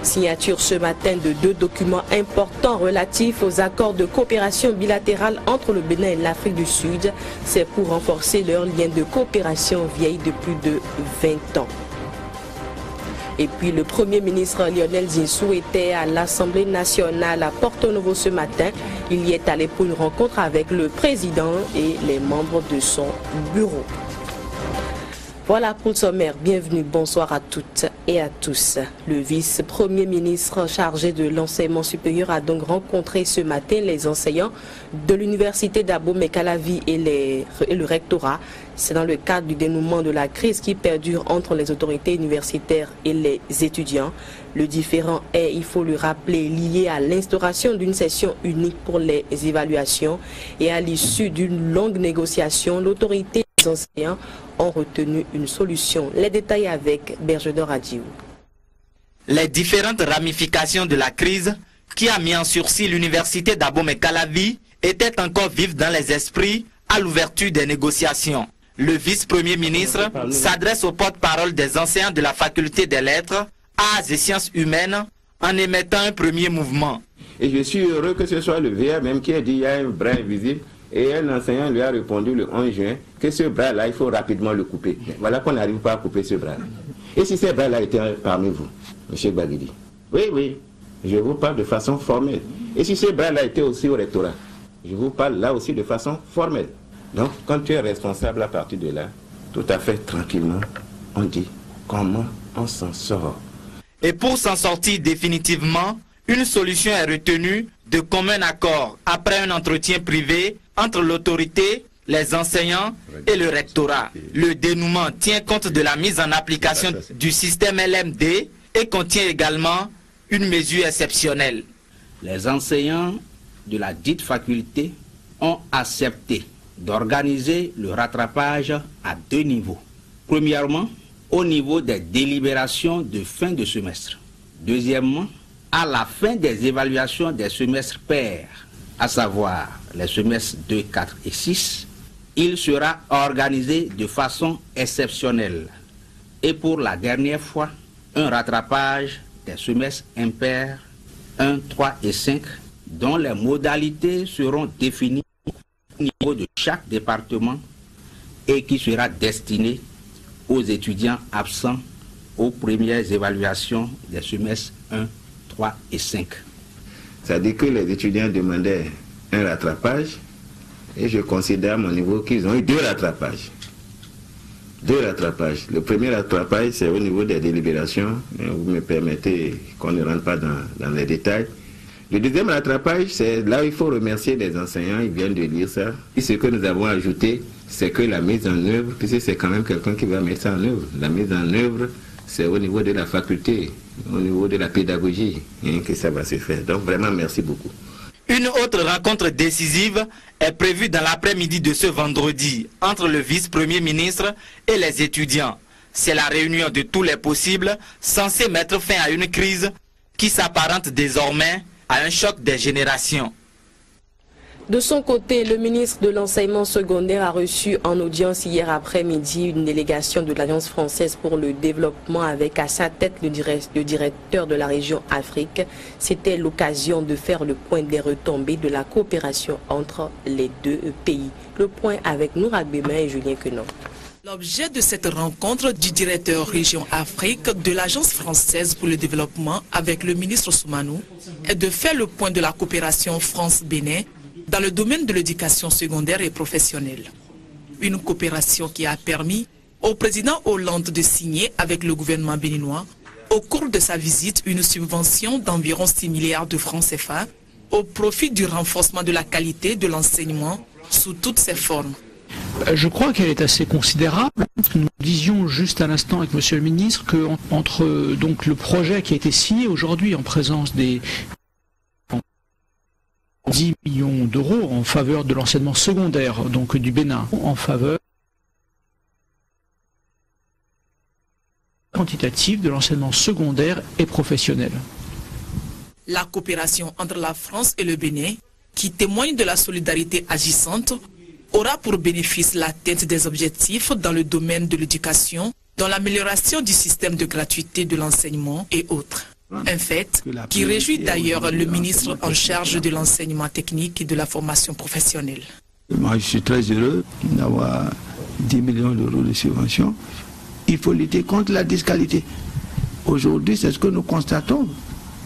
Signature ce matin de 2 documents importants relatifs aux accords de coopération bilatérale entre le Bénin et l'Afrique du Sud. C'est pour renforcer leurs liens de coopération vieillis de plus de 20 ans. Et puis le Premier ministre Lionel Zinsou était à l'Assemblée nationale à Porto Novo ce matin. Il y est allé pour une rencontre avec le président et les membres de son bureau. Voilà pour le sommaire. Bienvenue, bonsoir à toutes et à tous. Le vice-premier ministre chargé de l'enseignement supérieur a donc rencontré ce matin les enseignants de l'université d'Abomey-Calavi et le rectorat. C'est dans le cadre du dénouement de la crise qui perdure entre les autorités universitaires et les étudiants. Le différend est, il faut le rappeler, lié à l'instauration d'une session unique pour les évaluations et à l'issue d'une longue négociation, l'autorité des enseignants ont retenu une solution. Les détails avec Bergedor Adjiou. Les différentes ramifications de la crise qui a mis en sursis l'université d'Abomey-Calavi étaient encore vives dans les esprits à l'ouverture des négociations. Le vice-premier ministre s'adresse au porte-parole des enseignants de la faculté des lettres, arts et sciences humaines en émettant un premier mouvement. Et je suis heureux que ce soit le VR même qui a dit qu'il y a un bras invisible. Et un enseignant lui a répondu le 11 juin que ce bras-là, il faut rapidement le couper. Voilà qu'on n'arrive pas à couper ce bras-là. Et si ce bras-là était parmi vous, M. Baguidi? Oui, je vous parle de façon formelle. Et si ce bras-là était aussi au rectorat? Je vous parle là aussi de façon formelle. Donc, quand tu es responsable à partir de là, tout à fait tranquillement, on dit comment on s'en sort. Et pour s'en sortir définitivement, une solution est retenue de commun accord après un entretien privé entre l'autorité, les enseignants et le rectorat. Le dénouement tient compte de la mise en application du système LMD et contient également une mesure exceptionnelle. Les enseignants de la dite faculté ont accepté d'organiser le rattrapage à 2 niveaux. Premièrement, au niveau des délibérations de fin de semestre. Deuxièmement, à la fin des évaluations des semestres pairs, à savoir les semestres 2, 4 et 6, il sera organisé de façon exceptionnelle. Et pour la dernière fois, un rattrapage des semestres impairs 1, 3 et 5, dont les modalités seront définies au niveau de chaque département et qui sera destiné aux étudiants absents aux premières évaluations des semestres 1, 3 et 5. Ça dit que les étudiants demandaient un rattrapage et je considère à mon niveau qu'ils ont eu 2 rattrapages. 2 rattrapages. Le premier rattrapage, c'est au niveau des délibérations. Vous me permettez qu'on ne rentre pas dans les détails. Le deuxième rattrapage, c'est là où il faut remercier les enseignants, ils viennent de lire ça. Et ce que nous avons ajouté, c'est que la mise en œuvre, puisque c'est quand même quelqu'un qui va mettre ça en œuvre, la mise en œuvre, c'est au niveau de la faculté, au niveau de la pédagogie que ça va se faire. Donc vraiment, merci beaucoup. Une autre rencontre décisive est prévue dans l'après-midi de ce vendredi entre le vice-premier ministre et les étudiants. C'est la réunion de tous les possibles censée mettre fin à une crise qui s'apparente désormais à un choc des générations. De son côté, le ministre de l'Enseignement secondaire a reçu en audience hier après-midi une délégation de l'Alliance française pour le développement avec à sa tête le directeur de la région Afrique. C'était l'occasion de faire le point des retombées de la coopération entre les 2 pays. Le point avec Noura Gbema et Julien Quenon. L'objet de cette rencontre du directeur Région Afrique de l'Agence française pour le développement avec le ministre Soumanou est de faire le point de la coopération France-Bénin dans le domaine de l'éducation secondaire et professionnelle. Une coopération qui a permis au président Hollande de signer avec le gouvernement béninois au cours de sa visite une subvention d'environ 6 milliards de francs CFA au profit du renforcement de la qualité de l'enseignement sous toutes ses formes. Je crois qu'elle est assez considérable. Nous disions juste à l'instant avec Monsieur le Ministre que entre donc le projet qui a été signé aujourd'hui en présence des 10 millions d'euros en faveur de l'enseignement secondaire donc du Bénin, en faveur quantitative de l'enseignement secondaire et professionnel. La coopération entre la France et le Bénin, qui témoigne de la solidarité agissante, aura pour bénéfice l'atteinte des objectifs dans le domaine de l'éducation, dans l'amélioration du système de gratuité de l'enseignement et autres. Un fait qui réjouit d'ailleurs le ministre en charge de l'enseignement technique et de la formation professionnelle. Moi, je suis très heureux d'avoir 10 millions d'euros de subventions. Il faut lutter contre la disqualité. Aujourd'hui, c'est ce que nous constatons.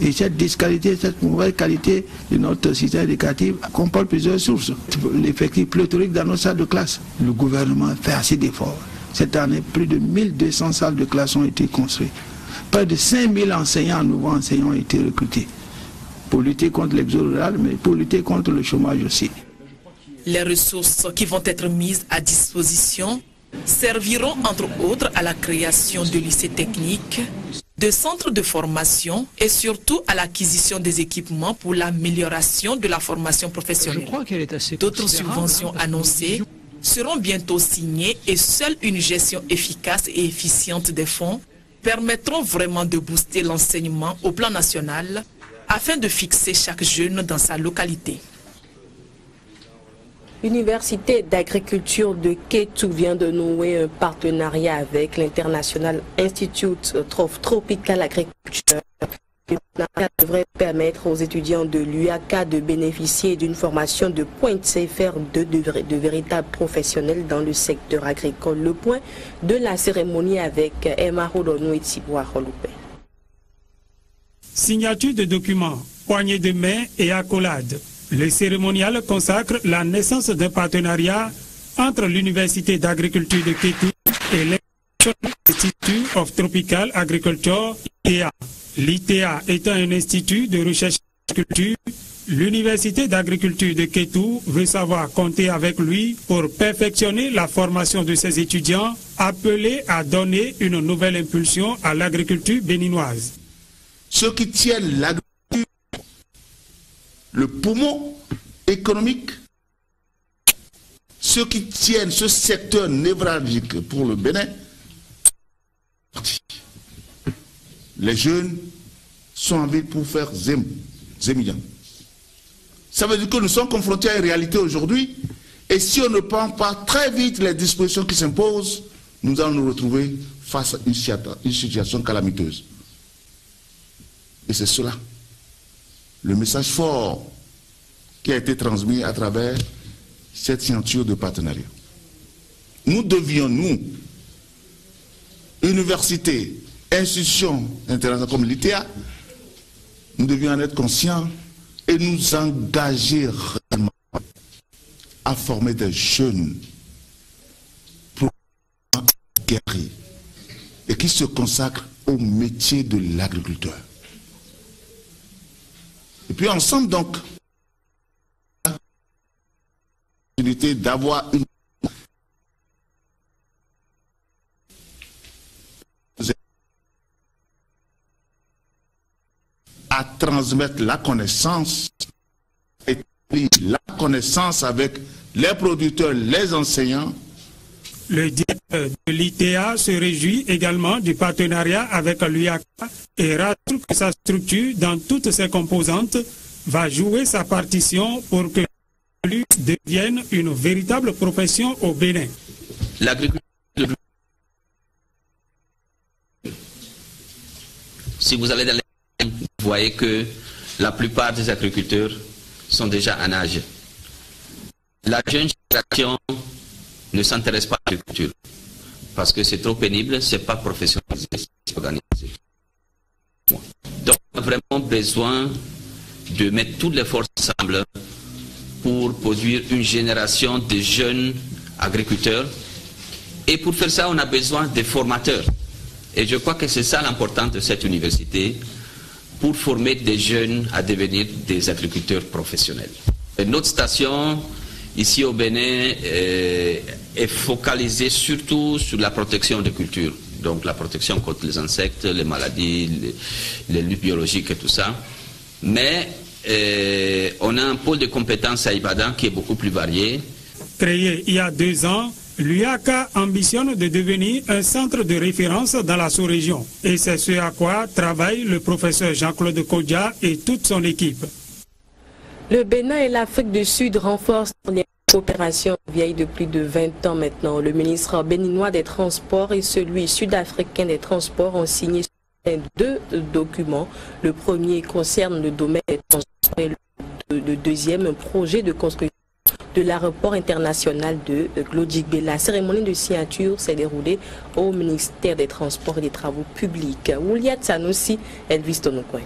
Et cette disqualité, cette mauvaise qualité de notre système éducatif comporte plusieurs sources. L'effectif pléthorique dans nos salles de classe. Le gouvernement fait assez d'efforts. Cette année, plus de 1200 salles de classe ont été construites. Près de 5000 enseignants, nouveaux enseignants ont été recrutés pour lutter contre l'exode rural, mais pour lutter contre le chômage aussi. Les ressources qui vont être mises à disposition serviront entre autres à la création de lycées techniques, de centres de formation et surtout à l'acquisition des équipements pour l'amélioration de la formation professionnelle. D'autres subventions annoncées seront bientôt signées et seule une gestion efficace et efficiente des fonds permettront vraiment de booster l'enseignement au plan national afin de fixer chaque jeune dans sa localité. L'Université d'agriculture de Kétou vient de nouer un partenariat avec l'International Institute of Tropical Agriculture. Le partenariat devrait permettre aux étudiants de l'UAK de bénéficier d'une formation de pointe et faire de véritables professionnels dans le secteur agricole. Le point de la cérémonie avec Emma Rodonou et Thibaut Rolopé. Signature de documents, poignée de main et accolade. Le cérémonial consacre la naissance d'un partenariat entre l'Université d'agriculture de Kétou et l'Institut of Tropical Agriculture, ITA. L'ITA étant un institut de recherche en agriculture, l'Université d'agriculture de Kétou veut savoir compter avec lui pour perfectionner la formation de ses étudiants appelés à donner une nouvelle impulsion à l'agriculture béninoise. Ceux qui tiennent l'agriculture, le poumon économique, ceux qui tiennent ce secteur névralgique pour le Bénin, les jeunes sont en ville pour faire Zémian. Ça veut dire que nous sommes confrontés à une réalité aujourd'hui, et si on ne prend pas très vite les dispositions qui s'imposent, nous allons nous retrouver face à une situation calamiteuse. Et c'est cela, le message fort qui a été transmis à travers cette signature de partenariat. Nous devions, nous, universités, institutions internationales comme l'ITA, nous devions en être conscients et nous engager réellement à former des jeunes guerriers et qui se consacrent au métier de l'agriculteur. Et puis ensemble, donc, d'avoir une à transmettre la connaissance et la connaissance avec les producteurs, les enseignants. Le directeur de l'ITA se réjouit également du partenariat avec l'UAK et rassure que sa structure, dans toutes ses composantes, va jouer sa partition pour que l'agriculture devienne une véritable profession au Bénin. L'agriculture, si vous allez dans les vous voyez que la plupart des agriculteurs sont déjà en âge. La jeune génération ne s'intéresse pas à l'agriculture parce que c'est trop pénible, c'est pas professionnalisé, c'est organisé. Donc on a vraiment besoin de mettre toutes les forces ensemble pour produire une génération de jeunes agriculteurs. Et pour faire ça, on a besoin de formateurs. Et je crois que c'est ça l'importance de cette université, pour former des jeunes à devenir des agriculteurs professionnels. Et notre station, ici au Bénin, est focalisée surtout sur la protection des cultures. Donc la protection contre les insectes, les maladies, les luttes biologiques et tout ça. Mais on a un pôle de compétences à Ibadan qui est beaucoup plus varié. Créé il y a 2 ans, l'UAK ambitionne de devenir un centre de référence dans la sous-région. Et c'est ce à quoi travaille le professeur Jean-Claude Kodja et toute son équipe. Le Bénin et l'Afrique du Sud renforcent les coopérations vieilles de plus de 20 ans maintenant. Le ministre béninois des Transports et celui sud-africain des Transports ont signé deux documents. Le premier concerne le domaine des transports et le deuxième, un projet de construction de l'aéroport international de Glodjigbe. La cérémonie de signature s'est déroulée au ministère des Transports et des Travaux publics. Ouliat Sanoussi, Elvis Tonokoy.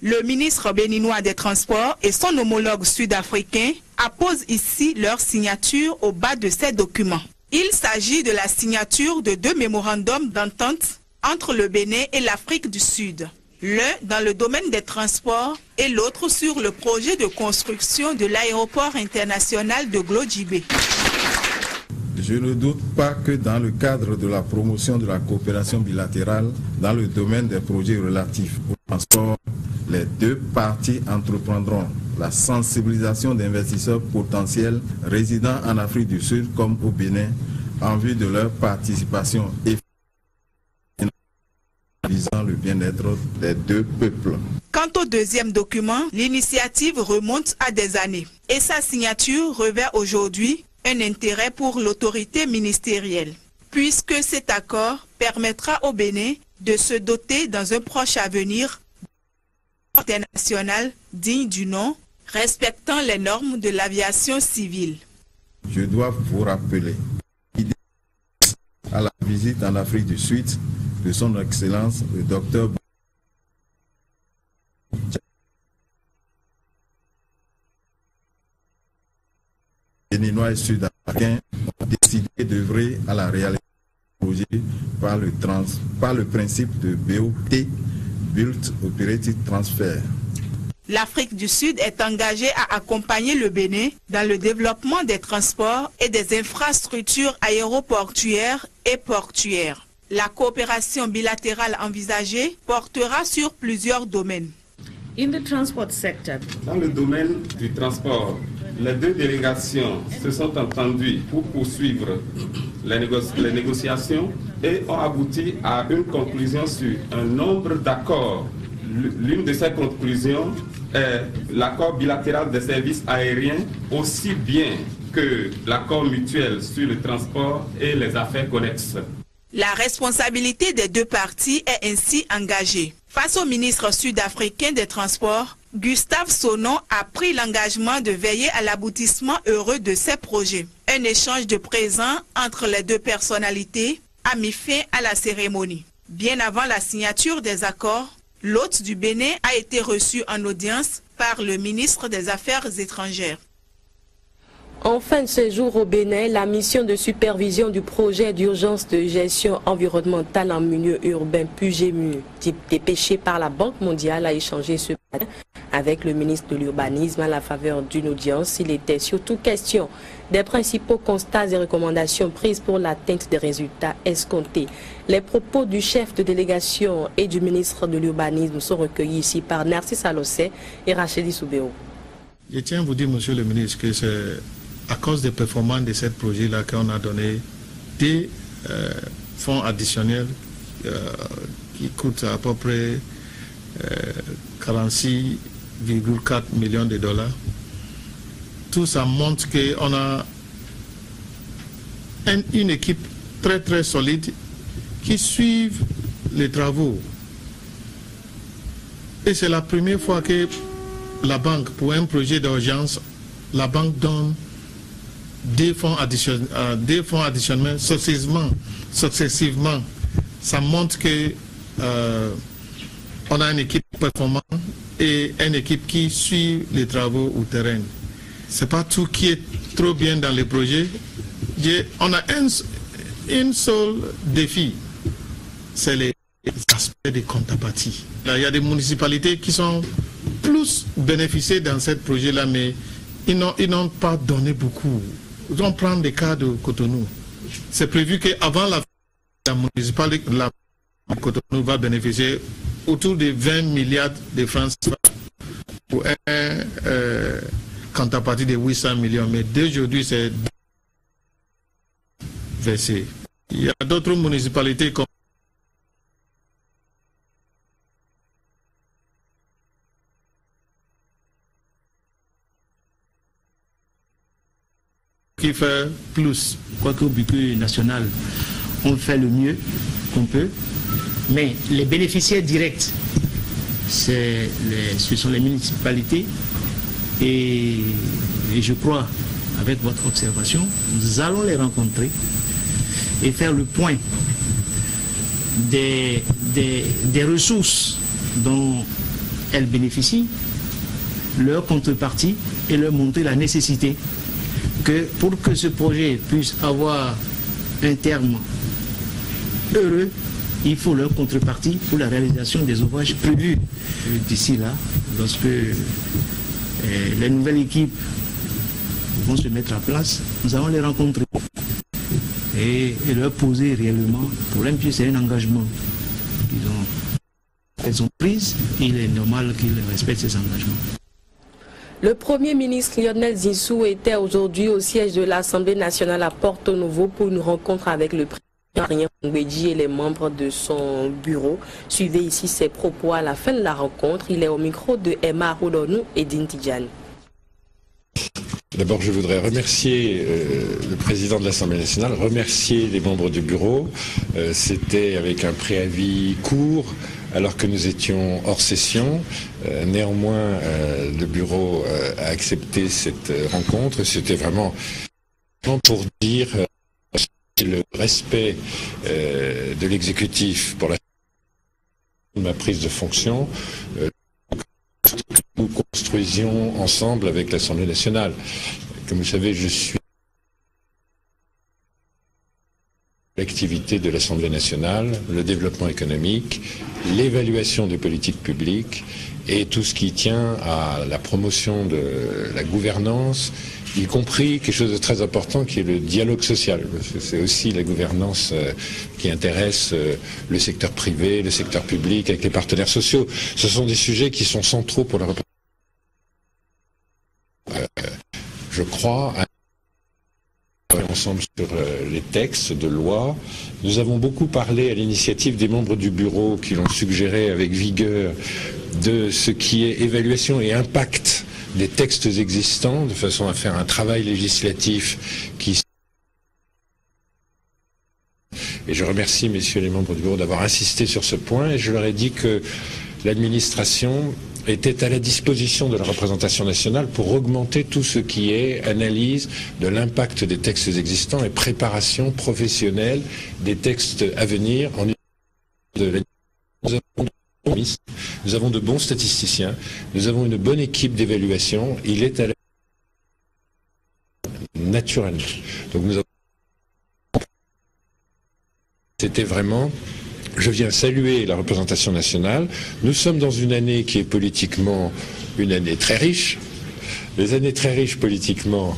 Le ministre béninois des Transports et son homologue sud-africain apposent ici leur signature au bas de ces documents. Il s'agit de la signature de deux mémorandums d'entente entre le Bénin et l'Afrique du Sud. L'un dans le domaine des transports et l'autre sur le projet de construction de l'aéroport international de Glodjigbe. Je ne doute pas que dans le cadre de la promotion de la coopération bilatérale dans le domaine des projets relatifs au transport, les deux parties entreprendront la sensibilisation d'investisseurs potentiels résidant en Afrique du Sud comme au Bénin en vue de leur participation efficace visant le bien-être des deux peuples. Quant au deuxième document, l'initiative remonte à des années et sa signature revêt aujourd'hui un intérêt pour l'autorité ministérielle, puisque cet accord permettra au Bénin de se doter dans un proche avenir international digne du nom, respectant les normes de l'aviation civile. Je dois vous rappeler à la visite en Afrique du Sud de son Excellence le Dr. Béninois et Sud-Africains ont décidé d'œuvrer à la réalisation du projet par le principe de BOT, Build Operated Transfer. L'Afrique du Sud est engagée à accompagner le Bénin dans le développement des transports et des infrastructures aéroportuaires et portuaires. La coopération bilatérale envisagée portera sur plusieurs domaines. Dans le domaine du transport, les deux délégations se sont entendues pour poursuivre les négociations et ont abouti à une conclusion sur un nombre d'accords. L'une de ces conclusions est l'accord bilatéral des services aériens, aussi bien que l'accord mutuel sur le transport et les affaires connexes. La responsabilité des deux parties est ainsi engagée. Face au ministre sud-africain des Transports, Gustave Sonnon a pris l'engagement de veiller à l'aboutissement heureux de ces projets. Un échange de présents entre les deux personnalités a mis fin à la cérémonie. Bien avant la signature des accords, l'hôte du Bénin a été reçu en audience par le ministre des Affaires étrangères. En fin de séjour au Bénin, la mission de supervision du projet d'urgence de gestion environnementale en milieu urbain PUGEMU, dépêché par la Banque mondiale, a échangé ce matin avec le ministre de l'Urbanisme à la faveur d'une audience. Il était surtout question des principaux constats et recommandations prises pour l'atteinte des résultats escomptés. Les propos du chef de délégation et du ministre de l'Urbanisme sont recueillis ici par Narcisse Alossé et Racheli Soubéo. Je tiens à vous dire, monsieur le ministre, que c'est à cause des performances de ce projet-là qu'on a donné des fonds additionnels qui coûtent à peu près 46,4 millions de dollars. Tout ça montre qu'on a une équipe très très solide qui suit les travaux. Et c'est la première fois que la banque, pour un projet d'urgence, la banque donne des fonds additionnels successivement. Ça montre que on a une équipe performante et une équipe qui suit les travaux au terrain. C'est pas tout qui est trop bien dans les projets. On a un seul défi, c'est les aspects des contreparties. Là, il y a des municipalités qui sont plus bénéficiées dans ce projet-là, mais ils n'ont pas donné beaucoup. On prend des cas de Cotonou. C'est prévu qu'avant la municipalité, la Cotonou va bénéficier autour de 20 milliards de francs pour un contrepartie de 800 millions. Mais d'aujourd'hui, c'est versé. Il y a d'autres municipalités comme qui fait plus. Quoique au budget national, on fait le mieux qu'on peut. Mais les bénéficiaires directs, ce sont les municipalités. Et je crois, avec votre observation, nous allons les rencontrer et faire le point des ressources dont elles bénéficient, leur contrepartie, et leur montrer la nécessité que pour que ce projet puisse avoir un terme heureux, il faut leur contrepartie pour la réalisation des ouvrages prévus. D'ici là, lorsque les nouvelles équipes vont se mettre en place, nous allons les rencontrer et leur poser réellement le problème, puis c'est un engagement qu'elles ont pris, et il est normal qu'ils respectent ces engagements. Le Premier ministre Lionel Zinsou était aujourd'hui au siège de l'Assemblée nationale à Porto Novo pour une rencontre avec le président et les membres de son bureau. Suivez ici ses propos à la fin de la rencontre. Il est au micro de Emma Roudonou et Dintidjan. D'abord, je voudrais remercier le président de l'Assemblée nationale, remercier les membres du bureau. C'était avec un préavis court, alors que nous étions hors session. Néanmoins, le bureau a accepté cette rencontre. C'était vraiment pour dire le respect de l'exécutif pour ma prise de fonction. Nous construisions ensemble avec l'Assemblée nationale. Comme vous savez, je suis l'activité de l'Assemblée nationale, le développement économique, l'évaluation des politiques publiques et tout ce qui tient à la promotion de la gouvernance, y compris quelque chose de très important qui est le dialogue social. C'est aussi la gouvernance qui intéresse le secteur privé, le secteur public, avec les partenaires sociaux. Ce sont des sujets qui sont centraux pour la représentation. Je crois ensemble sur les textes de loi. Nous avons beaucoup parlé à l'initiative des membres du bureau qui l'ont suggéré avec vigueur de ce qui est évaluation et impact des textes existants, de façon à faire un travail législatif qui... Et je remercie, messieurs les membres du bureau, d'avoir insisté sur ce point, et je leur ai dit que l'administration était à la disposition de la représentation nationale pour augmenter tout ce qui est analyse de l'impact des textes existants et préparation professionnelle des textes à venir. Nous avons de bons statisticiens, nous avons une bonne équipe d'évaluation, il est à la... naturellement. Donc nous avons... C'était vraiment... Je viens saluer la représentation nationale. Nous sommes dans une année qui est politiquement une année très riche. Les années très riches politiquement...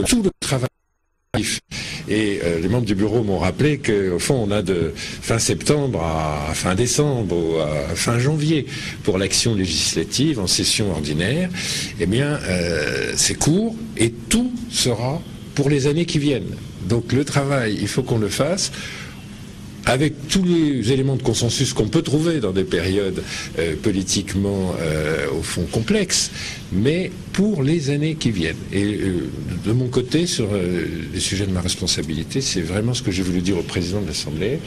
tout le travail. Et les membres du bureau m'ont rappelé qu'au fond, on a de fin septembre à fin décembre ou à fin janvier pour l'action législative en session ordinaire. Eh bien, c'est court et tout sera pour les années qui viennent. Donc le travail, il faut qu'on le fasse avec tous les éléments de consensus qu'on peut trouver dans des périodes politiquement, au fond, complexes, mais pour les années qui viennent. Et de mon côté, sur les sujets de ma responsabilité, c'est vraiment ce que j'ai voulu dire au président de l'Assemblée.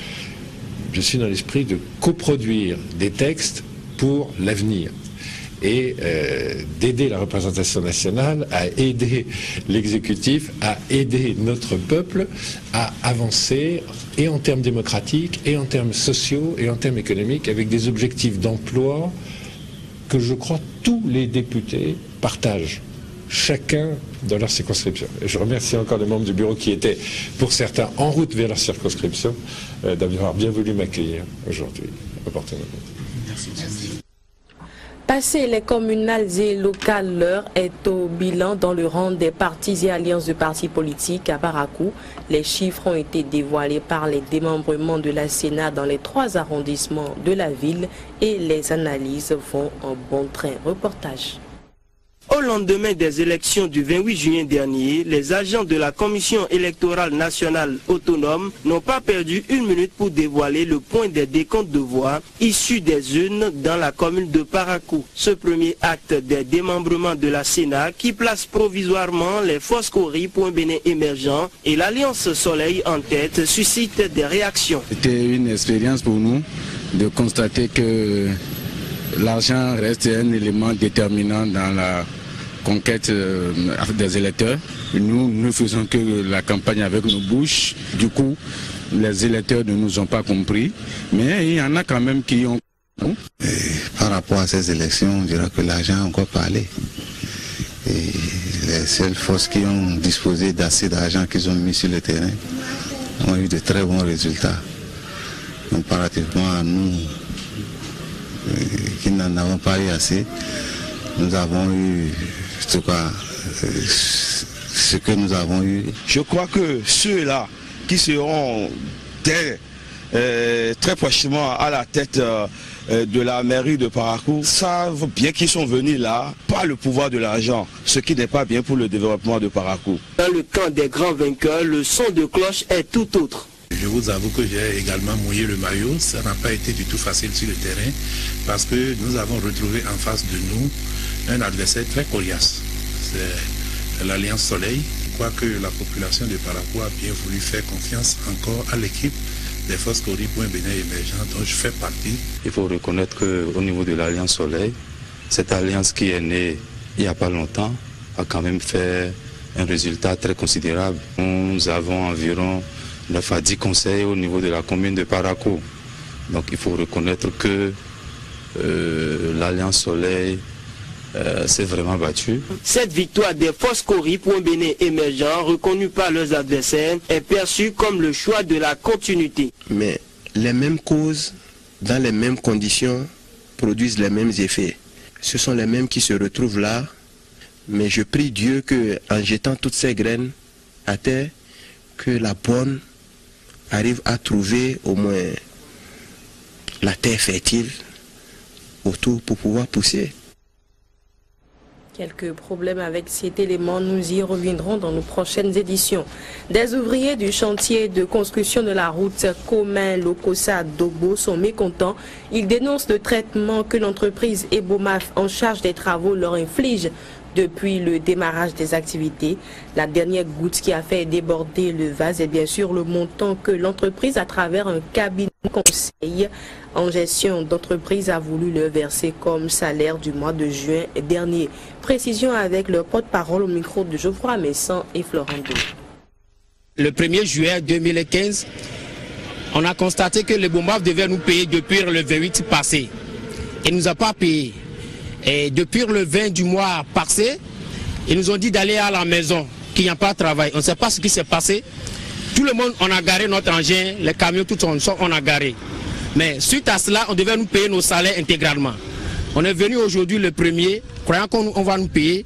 Je suis dans l'esprit de coproduire des textes pour l'avenir et d'aider la représentation nationale, à aider l'exécutif, à aider notre peuple à avancer et en termes démocratiques, et en termes sociaux, et en termes économiques, avec des objectifs d'emploi que je crois tous les députés partagent, chacun dans leur circonscription. Et je remercie encore les membres du bureau qui étaient, pour certains, en route vers leur circonscription, d'avoir bien voulu m'accueillir aujourd'hui. Merci. Passer les communales et locales, l'heure est au bilan dans le rang des partis et alliances de partis politiques à Barakou. Les chiffres ont été dévoilés par les démembrements de la Sénat dans les 3 arrondissements de la ville et les analyses vont en bon train. Reportage. Au lendemain des élections du 28 juin dernier, les agents de la Commission électorale nationale autonome n'ont pas perdu une minute pour dévoiler le point des décomptes de voix issus des urnes dans la commune de Parakou. Ce premier acte des démembrements de la Sénat qui place provisoirement les Foscori pour un Bénin émergent et l'Alliance Soleil en tête suscite des réactions. C'était une expérience pour nous de constater que l'argent reste un élément déterminant dans la conquête des électeurs. Nous ne faisons que la campagne avec nos bouches. Du coup, les électeurs ne nous ont pas compris. Mais il y en a quand même qui ont... Et par rapport à ces élections, on dirait que l'argent a encore parlé. Et les seules forces qui ont disposé d'assez d'argent qu'ils ont mis sur le terrain ont eu de très bons résultats. Comparativement à nous, qui n'en avons pas eu assez, nous avons eu, en tout cas, ce que nous avons eu. Je crois que ceux-là qui seront très prochainement à la tête de la mairie de Parakou savent bien qu'ils sont venus là par le pouvoir de l'argent, ce qui n'est pas bien pour le développement de Parakou. Dans le camp des grands vainqueurs, le son de cloche est tout autre. Je vous avoue que j'ai également mouillé le maillot. Ça n'a pas été du tout facile sur le terrain parce que nous avons retrouvé en face de nous un adversaire très coriace. C'est l'Alliance Soleil. Je crois que la population de Parakou a bien voulu faire confiance encore à l'équipe des Foscori pour un Bénin émergent dont je fais partie. Il faut reconnaître qu'au niveau de l'Alliance Soleil, cette alliance qui est née il n'y a pas longtemps a quand même fait un résultat très considérable. Nous avons environ 9 à 10 conseils au niveau de la commune de Parakou. Donc il faut reconnaître que l'Alliance Soleil s'est vraiment battue. Cette victoire des Foscori pour un Bénin émergent, reconnu par leurs adversaires, est perçue comme le choix de la continuité. Mais les mêmes causes, dans les mêmes conditions, produisent les mêmes effets. Ce sont les mêmes qui se retrouvent là, mais je prie Dieu qu'en jetant toutes ces graines à terre, que la bonne arrive à trouver au moins la terre fertile autour pour pouvoir pousser. Quelques problèmes avec cet élément, nous y reviendrons dans nos prochaines éditions. Des ouvriers du chantier de construction de la route Commun-Lokossa-Dogbo sont mécontents. Ils dénoncent le traitement que l'entreprise Ebomaf en charge des travaux leur inflige depuis le démarrage des activités. La dernière goutte qui a fait déborder le vase est bien sûr le montant que l'entreprise, à travers un cabinet conseil en gestion d'entreprise, a voulu leur verser comme salaire du mois de juin dernier. Précision avec le porte-parole au micro de Geoffroy Messan et Florent Do. Le 1er juillet 2015, on a constaté que le Ebomaf devait nous payer depuis le 28 passé. Il ne nous a pas payé. Et depuis le 20 du mois passé, ils nous ont dit d'aller à la maison, qu'il n'y a pas de travail. On ne sait pas ce qui s'est passé. Tout le monde, on a garé notre engin, les camions, tout on a garé. Mais suite à cela, on devait nous payer nos salaires intégralement. On est venu aujourd'hui le 1er, croyant qu'on va nous payer.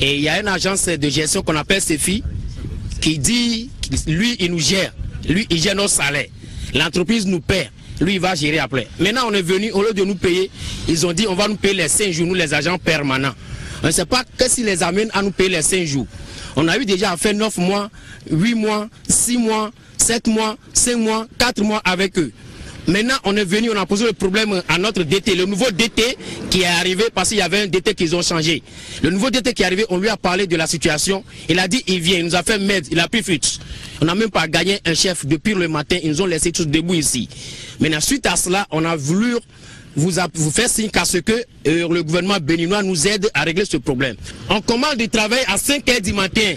Et il y a une agence de gestion qu'on appelle CEFI, qui dit, lui, il nous gère. Lui, il gère nos salaires. L'entreprise nous paie. Lui, il va gérer après. Maintenant, on est venu, au lieu de nous payer, ils ont dit on va nous payer les 5 jours, nous les agents permanents. On ne sait pas qu'est-ce qui les amène à nous payer les 5 jours. On a eu déjà fait 9 mois, 8 mois, 6 mois, 7 mois, 5 mois, 4 mois avec eux. Maintenant, on est venu, on a posé le problème à notre DT, le nouveau DT qui est arrivé parce qu'il y avait un DT qu'ils ont changé. Le nouveau DT qui est arrivé, on lui a parlé de la situation. Il a dit, il vient, il nous a fait mettre, il a pris fuite. On n'a même pas gagné un chef depuis le matin, ils nous ont laissé tous debout ici. Maintenant, suite à cela, on a voulu vous faire signe qu'à ce que le gouvernement béninois nous aide à régler ce problème. On commence du travail à 5 h du matin.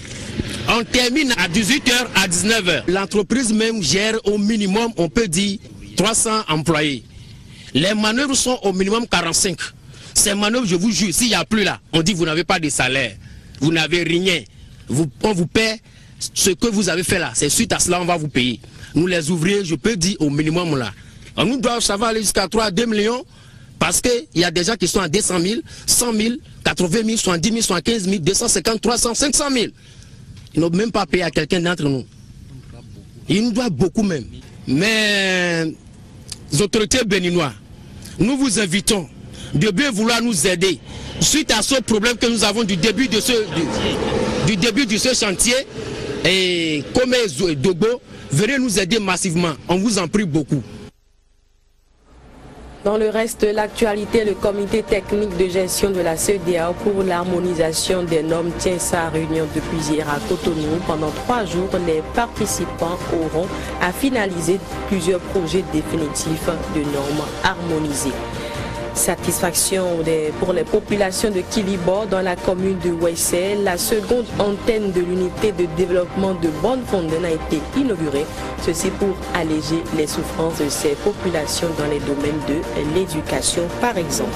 On termine à 18 h à 19 h. L'entreprise même gère au minimum, on peut dire, 300 employés. Les manœuvres sont au minimum 45. Ces manœuvres, je vous jure, s'il n'y a plus là, on dit vous n'avez pas de salaire, vous n'avez rien. On vous paie ce que vous avez fait là. C'est suite à cela on va vous payer. Nous les ouvriers, je peux dire au minimum là. On nous doit, ça va aller jusqu'à 3 à 2 millions parce qu'il y a des gens qui sont à 200 000, 100 000, 80 000, 70 000, 75 000, 250, 300, 500 000. Ils n'ont même pas payé à quelqu'un d'entre nous. Ils nous doivent beaucoup même. Mais les autorités béninoises, nous vous invitons de bien vouloir nous aider. Suite à ce problème que nous avons du début de ce chantier, et comme Dogo, venez nous aider massivement. On vous en prie beaucoup. Dans le reste de l'actualité, le comité technique de gestion de la CEDEAO pour l'harmonisation des normes tient sa réunion depuis hier à Cotonou. Pendant 3 jours, les participants auront à finaliser plusieurs projets définitifs de normes harmonisées. Satisfaction pour les populations de Kilibo dans la commune de Wessé. La seconde antenne de l'unité de développement de Bonne-Fontaine a été inaugurée. Ceci pour alléger les souffrances de ces populations dans les domaines de l'éducation par exemple.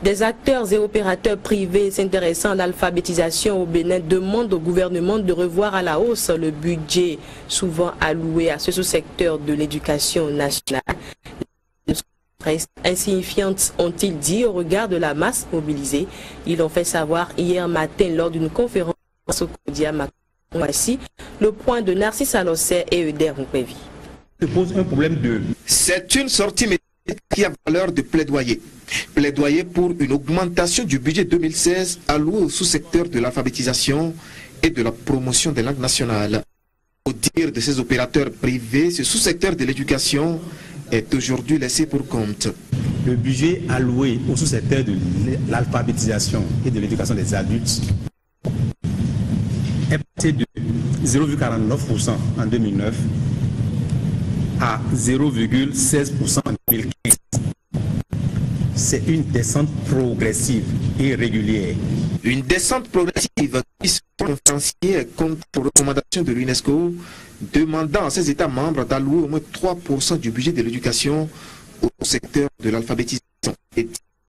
Des acteurs et opérateurs privés s'intéressant à l'alphabétisation au Bénin demandent au gouvernement de revoir à la hausse le budget souvent alloué à ce sous-secteur de l'éducation nationale. Insignifiantes, ont-ils dit, au regard de la masse mobilisée. Ils l'ont fait savoir hier matin lors d'une conférence au Kodiama. Voici le point de Narcisse Alossé et Euder Mpévi. C'est une sortie médiatique qui a valeur de plaidoyer. Plaidoyer pour une augmentation du budget 2016 alloué au sous-secteur de l'alphabétisation et de la promotion des langues nationales. Au dire de ces opérateurs privés, ce sous-secteur de l'éducation est aujourd'hui laissé pour compte. Le budget alloué au sous-secteur de l'alphabétisation et de l'éducation des adultes est passé de 0,49% en 2009 à 0,16% en 2015. C'est une descente progressive et régulière. Une descente progressive qui se conférencier contre les recommandations de l'UNESCO demandant à ses États membres d'allouer au moins 3% du budget de l'éducation au secteur de l'alphabétisation.